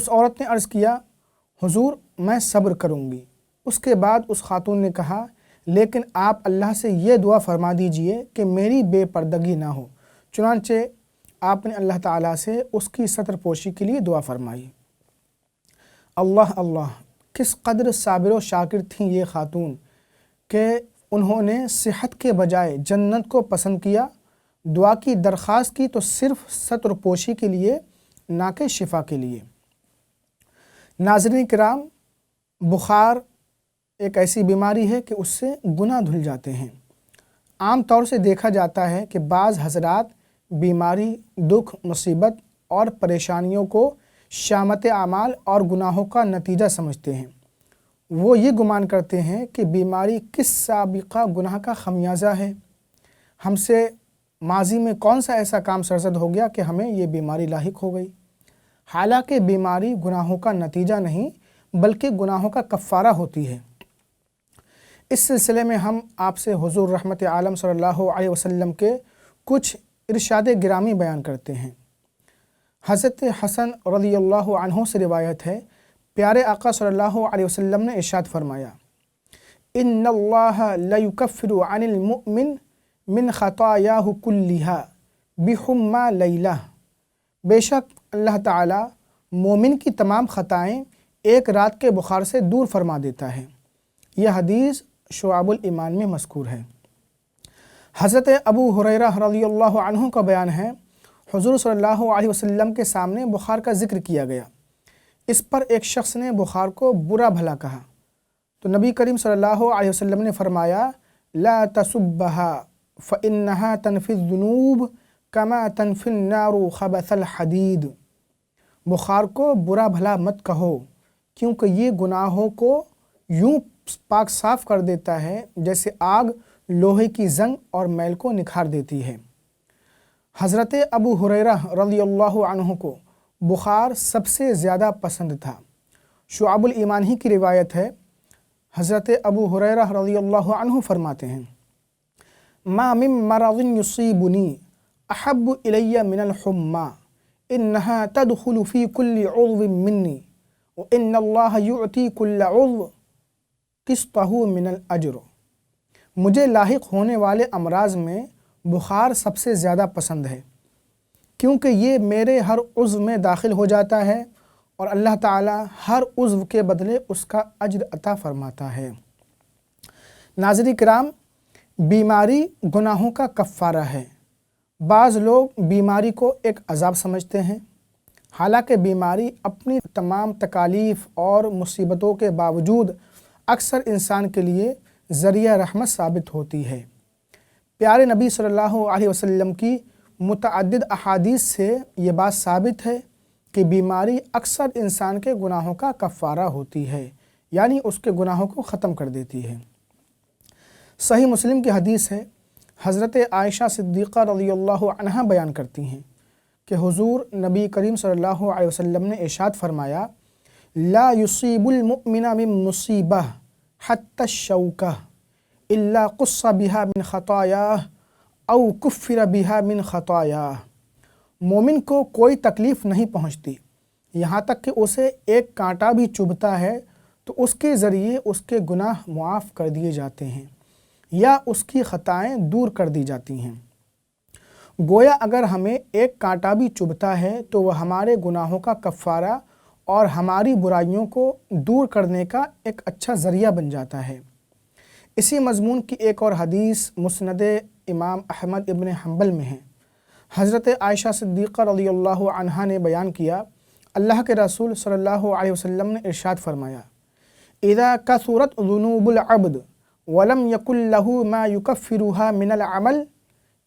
اس عورت نے عرض کیا حضور میں صبر کروں گی۔ اس کے بعد اس خاتون نے کہا لیکن آپ اللہ سے یہ دعا فرما دیجئے کہ میری بے پردگی نہ ہو۔ چنانچہ آپ نے اللہ تعالیٰ سے اس کی ستر پوشی کے لیے دعا فرمائی۔ اللہ اللہ، کس قدر صابر و شاکر تھیں یہ خاتون کہ انہوں نے صحت کے بجائے جنت کو پسند کیا، دعا کی درخواست کی تو صرف ستر پوشی کے لیے نہ کہ شفا کے لیے۔ ناظرین کرام، بخار ایک ایسی بیماری ہے کہ اس سے گناہ دھل جاتے ہیں۔ عام طور سے دیکھا جاتا ہے کہ بعض حضرات بیماری، دکھ، مصیبت اور پریشانیوں کو شامت اعمال اور گناہوں کا نتیجہ سمجھتے ہیں۔ وہ یہ گمان کرتے ہیں کہ بیماری کس سابقہ گناہ کا خمیازہ ہے، ہم سے ماضی میں کون سا ایسا کام سرزد ہو گیا کہ ہمیں یہ بیماری لاحق ہو گئی۔ حالانکہ بیماری گناہوں کا نتیجہ نہیں بلکہ گناہوں کا کفارہ ہوتی ہے۔ اس سلسلے میں ہم آپ سے حضور رحمت عالم صلی اللہ علیہ وسلم کے کچھ ارشاد گرامی بیان کرتے ہیں۔ حضرت حسن رضی اللہ عنہ سے روایت ہے، پیارے آقا صلی اللہ علیہ وسلم نے ارشاد فرمایا، ان اللہ لیکفر عن المؤمن من خطایاہ کلہا بحمى لیلہ، بے شک اللہ تعالی مومن کی تمام خطائیں ایک رات کے بخار سے دور فرما دیتا ہے۔ یہ حدیث شعب الایمان میں مذکور ہے۔ حضرت ابو ہریرہ رضی اللہ عنہ کا بیان ہے، حضور صلی اللہ علیہ وسلم کے سامنے بخار کا ذکر کیا گیا۔ اس پر ایک شخص نے بخار کو برا بھلا کہا تو نبی کریم صلی اللہ علیہ وسلم نے فرمایا، لا تسبها فإنها تنفی الذنوب كما تنفی النار خبث الحدید، بخار کو برا بھلا مت کہو کیونکہ یہ گناہوں کو یوں پاک صاف کر دیتا ہے جیسے آگ لوہے کی زنگ اور میل کو نکھار دیتی ہے۔ حضرت ابو ہریرہ رضی اللہ عنہ کو بخار سب سے زیادہ پسند تھا۔ شعب الایمان ہی کی روایت ہے، حضرت ابو ہریرہ رضی اللہ عنہ فرماتے ہیں، ما من مرض یصیبنی احب الی من الحمى انہا تدخل فی کل عضو منی وان اللہ یعطی کل عضو قسطہ من الاجر، مجھے لاحق ہونے والے امراض میں بخار سب سے زیادہ پسند ہے کیونکہ یہ میرے ہر عضو میں داخل ہو جاتا ہے اور اللہ تعالی ہر عضو کے بدلے اس کا اجر عطا فرماتا ہے۔ ناظرین کرام، بیماری گناہوں کا کفارہ ہے۔ بعض لوگ بیماری کو ایک عذاب سمجھتے ہیں، حالانکہ بیماری اپنی تمام تکالیف اور مصیبتوں کے باوجود اکثر انسان کے لیے ذریعہ رحمت ثابت ہوتی ہے۔ پیارے نبی صلی اللہ علیہ وسلم کی متعدد احادیث سے یہ بات ثابت ہے کہ بیماری اکثر انسان کے گناہوں کا کفارہ ہوتی ہے، یعنی اس کے گناہوں کو ختم کر دیتی ہے۔ صحیح مسلم کی حدیث ہے، حضرت عائشہ صدیقہ رضی اللہ عنہا بیان کرتی ہیں کہ حضور نبی کریم صلی اللہ علیہ وسلم نے ارشاد فرمایا، لا یصیب المؤمن من مصیبہ حتی الشوکہ الا قص بها من خطایاہ او کفر بها من خطایاہ، مومن کو کوئی تکلیف نہیں پہنچتی یہاں تک کہ اسے ایک کانٹا بھی چبھتا ہے تو اس کے ذریعے اس کے گناہ معاف کر دیے جاتے ہیں یا اس کی خطائیں دور کر دی جاتی ہیں۔ گویا اگر ہمیں ایک کانٹا بھی چبھتا ہے تو وہ ہمارے گناہوں کا کفارہ اور ہماری برائیوں کو دور کرنے کا ایک اچھا ذریعہ بن جاتا ہے۔ اسی مضمون کی ایک اور حدیث مسند امام احمد ابن حنبل میں ہے۔ حضرت عائشہ صدیقہ رضی اللہ عنہا نے بیان کیا، اللہ کے رسول صلی اللہ علیہ وسلم نے ارشاد فرمایا، اذا کثرت ذنوب العبد ولم یکن له ما یکفرها من العمل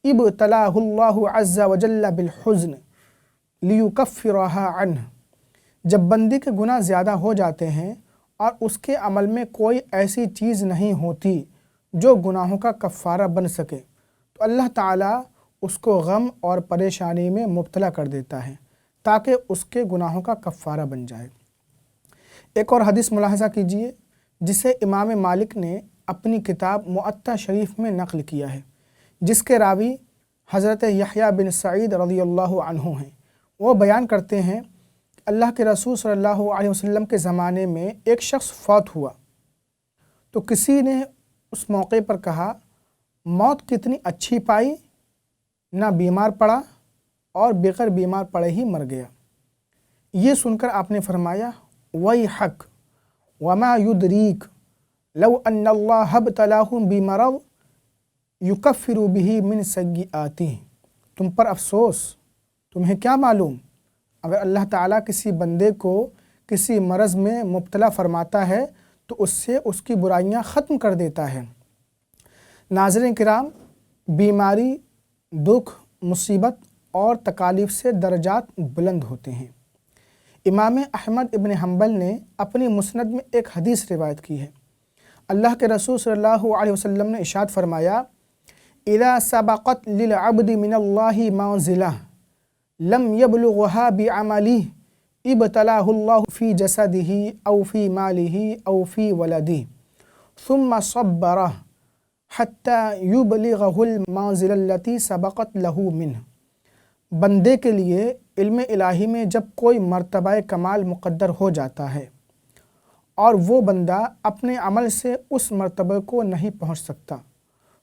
ابتلاہ اللہ عز وجل بالحزن لیکفرها عنہ، جب بندے کے گناہ زیادہ ہو جاتے ہیں اور اس کے عمل میں کوئی ایسی چیز نہیں ہوتی جو گناہوں کا کفارہ بن سکے تو اللہ تعالیٰ اس کو غم اور پریشانی میں مبتلا کر دیتا ہے تاکہ اس کے گناہوں کا کفارہ بن جائے۔ ایک اور حدیث ملاحظہ کیجئے جسے امام مالک نے اپنی کتاب موطا شریف میں نقل کیا ہے، جس کے راوی حضرت یحییٰ بن سعید رضی اللہ عنہ ہیں۔ وہ بیان کرتے ہیں، اللہ کے رسول صلی اللہ علیہ وسلم کے زمانے میں ایک شخص فوت ہوا تو کسی نے اس موقع پر کہا موت کتنی اچھی پائی، نہ بیمار پڑا اور بغیر بیمار پڑے ہی مر گیا۔ یہ سن کر آپ نے فرمایا ویحک وما یدریک لو ان اللہ ابتلاہم بمرض یکفر بہ من سیئاتہ، تم پر افسوس، تمہیں کیا معلوم اگر اللہ تعالیٰ کسی بندے کو کسی مرض میں مبتلا فرماتا ہے تو اس سے اس کی برائیاں ختم کر دیتا ہے۔ ناظرین کرام، بیماری، دکھ، مصیبت اور تکالیف سے درجات بلند ہوتے ہیں۔ امام احمد ابن حنبل نے اپنی مسند میں ایک حدیث روایت کی ہے۔ اللہ کے رسول صلی اللہ علیہ وسلم نے ارشاد فرمایا اذا سبقت للعبد من اللہ منزلہ لم یبلغها بعملہ ابتلاہ اللہ فی جسدہ او فی مالہ او فی ولدہ ثم صبرہ حتی یبلغہ المنزل التي سبقت لہ منہ۔ بندے کے لیے علم الہی میں جب کوئی مرتبہ کمال مقدر ہو جاتا ہے اور وہ بندہ اپنے عمل سے اس مرتبہ کو نہیں پہنچ سکتا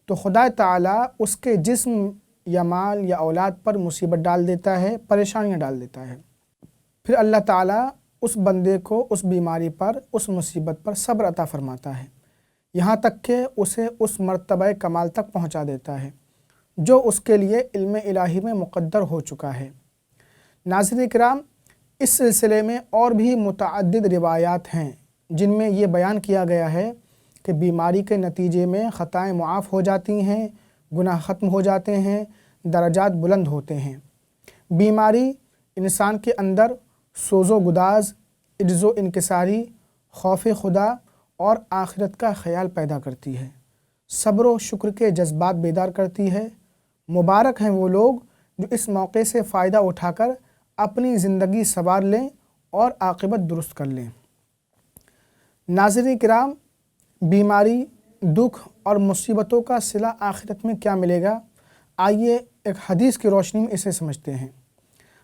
تو خدا تعالیٰ اس کے جسم یا مال یا اولاد پر مصیبت ڈال دیتا ہے، پریشانیاں ڈال دیتا ہے۔ پھر اللہ تعالیٰ اس بندے کو اس بیماری پر، اس مصیبت پر صبر عطا فرماتا ہے، یہاں تک کہ اسے اس مرتبہ کمال تک پہنچا دیتا ہے جو اس کے لیے علم الہی میں مقدر ہو چکا ہے۔ ناظرین کرام، اس سلسلے میں اور بھی متعدد روایات ہیں جن میں یہ بیان کیا گیا ہے کہ بیماری کے نتیجے میں خطائیں معاف ہو جاتی ہیں، گناہ ختم ہو جاتے ہیں، درجات بلند ہوتے ہیں۔ بیماری انسان کے اندر سوز و گداز، عجز و انکساری، خوف خدا اور آخرت کا خیال پیدا کرتی ہے، صبر و شکر کے جذبات بیدار کرتی ہے۔ مبارک ہیں وہ لوگ جو اس موقع سے فائدہ اٹھا کر اپنی زندگی سنوار لیں اور عاقبت درست کر لیں۔ ناظرین کرام، بیماری، دکھ اور مصیبتوں کا صلہ آخرت میں کیا ملے گا؟ آئیے ایک حدیث کی روشنی میں اسے سمجھتے ہیں۔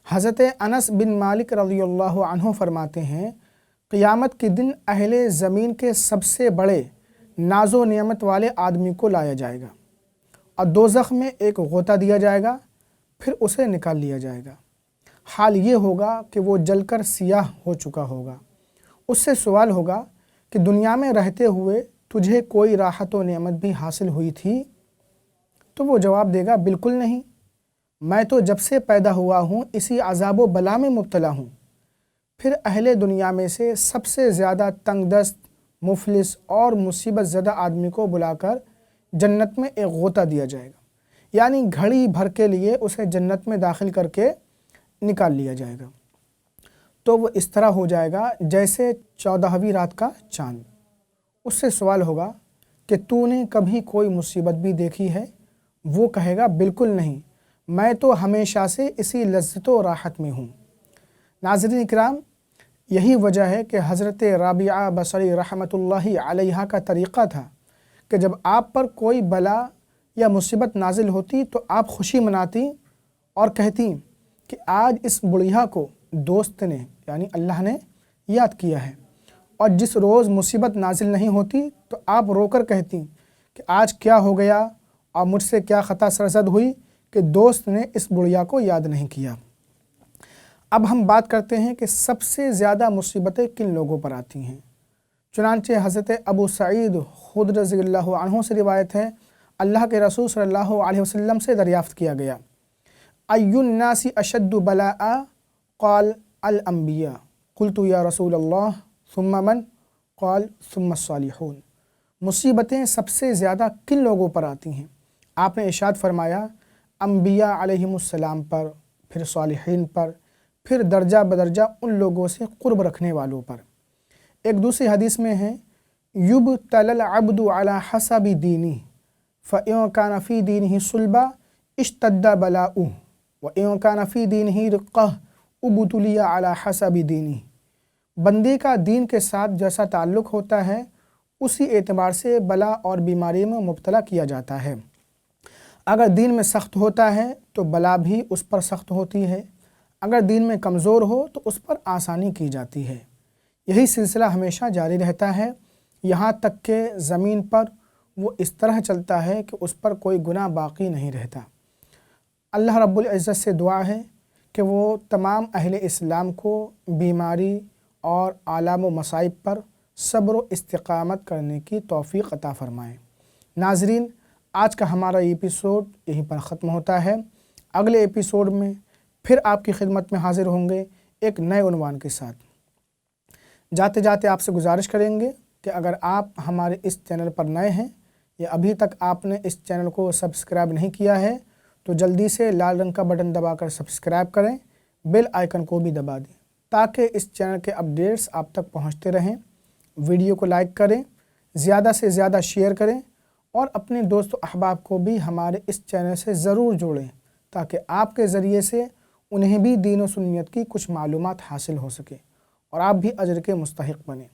حضرت انس بن مالک رضی اللہ عنہ فرماتے ہیں قیامت کے دن اہل زمین کے سب سے بڑے ناز و نعمت والے آدمی کو لایا جائے گا اور دوزخ میں ایک غوطہ دیا جائے گا، پھر اسے نکال لیا جائے گا۔ حال یہ ہوگا کہ وہ جل کر سیاہ ہو چکا ہوگا۔ اس سے سوال ہوگا کہ دنیا میں رہتے ہوئے تجھے کوئی راحت و نعمت بھی حاصل ہوئی تھی؟ تو وہ جواب دے گا بالکل نہیں، میں تو جب سے پیدا ہوا ہوں اسی عذاب و بلا میں مبتلا ہوں۔ پھر اہل دنیا میں سے سب سے زیادہ تنگ دست، مفلس اور مصیبت زدہ آدمی کو بلا کر جنت میں ایک غوطہ دیا جائے گا، یعنی گھڑی بھر کے لیے اسے جنت میں داخل کر کے نکال لیا جائے گا، تو وہ اس طرح ہو جائے گا جیسے 14ویں رات کا چاند۔ اس سے سوال ہوگا کہ تو نے کبھی کوئی مصیبت بھی دیکھی ہے؟ وہ کہے گا بالکل نہیں، میں تو ہمیشہ سے اسی لذت و راحت میں ہوں۔ ناظرین اکرام، یہی وجہ ہے کہ حضرت رابعہ بصری رحمۃ اللہ علیہا کا طریقہ تھا کہ جب آپ پر کوئی بلا یا مصیبت نازل ہوتی تو آپ خوشی مناتی اور کہتی کہ آج اس بڑھیا کو دوست نے یعنی اللہ نے یاد کیا ہے، اور جس روز مصیبت نازل نہیں ہوتی تو آپ رو کر کہتی کہ آج کیا ہو گیا اور مجھ سے کیا خطا سرزد ہوئی کہ دوست نے اس بڑھیا کو یاد نہیں کیا۔ اب ہم بات کرتے ہیں کہ سب سے زیادہ مصیبتیں کن لوگوں پر آتی ہیں۔ چنانچہ حضرت ابو سعید خدری رضی اللہ عنہ سے روایت ہے، اللہ کے رسول صلی اللہ علیہ وسلم سے دریافت کیا گیا ای الناس اشد بلاء قال الانبیاء قلت یا رسول اللہ ثم من قال ثم الصالحون۔ مصیبتیں سب سے زیادہ کن لوگوں پر آتی ہیں؟ آپ نے ارشاد فرمایا انبیاء علیہم السلام پر، پھر صالحین پر، پھر درجہ بدرجہ ان لوگوں سے قرب رکھنے والوں پر۔ ایک دوسری حدیث میں ہے یبتلی العبد علی حسب دینہ فإن کان فی دینہ صلبہ اشتد بلاؤہ وإن کان فی دینہ رقہ ابتلی علی حسب دینہ۔ بندے کا دین کے ساتھ جیسا تعلق ہوتا ہے اسی اعتبار سے بلا اور بیماری میں مبتلا کیا جاتا ہے۔ اگر دین میں سخت ہوتا ہے تو بلا بھی اس پر سخت ہوتی ہے، اگر دین میں کمزور ہو تو اس پر آسانی کی جاتی ہے۔ یہی سلسلہ ہمیشہ جاری رہتا ہے، یہاں تک کہ زمین پر وہ اس طرح چلتا ہے کہ اس پر کوئی گناہ باقی نہیں رہتا۔ اللہ رب العزت سے دعا ہے کہ وہ تمام اہل اسلام کو بیماری اور آلام و مصائب پر صبر و استقامت کرنے کی توفیق عطا فرمائیں۔ ناظرین، آج کا ہمارا ایپیسوڈ یہیں پر ختم ہوتا ہے۔ اگلے ایپیسوڈ میں پھر آپ کی خدمت میں حاضر ہوں گے ایک نئے عنوان کے ساتھ۔ جاتے جاتے آپ سے گزارش کریں گے کہ اگر آپ ہمارے اس چینل پر نئے ہیں یا ابھی تک آپ نے اس چینل کو سبسکرائب نہیں کیا ہے تو جلدی سے لال رنگ کا بٹن دبا کر سبسکرائب کریں، بیل آئیکن کو بھی دبا دیں تاکہ اس چینل کے اپڈیٹس آپ تک پہنچتے رہیں۔ ویڈیو کو لائک کریں، زیادہ سے زیادہ شیئر کریں اور اپنے دوست و احباب کو بھی ہمارے اس چینل سے ضرور جوڑیں تاکہ آپ کے ذریعے سے انہیں بھی دین و سنت کی کچھ معلومات حاصل ہو سکے اور آپ بھی اجر کے مستحق بنیں۔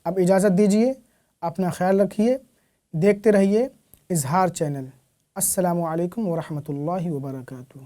اب اجازت دیجیے، اپنا خیال رکھیے، دیکھتے رہیے اظہار چینل۔ السلام علیکم ورحمۃ اللہ وبرکاتہ۔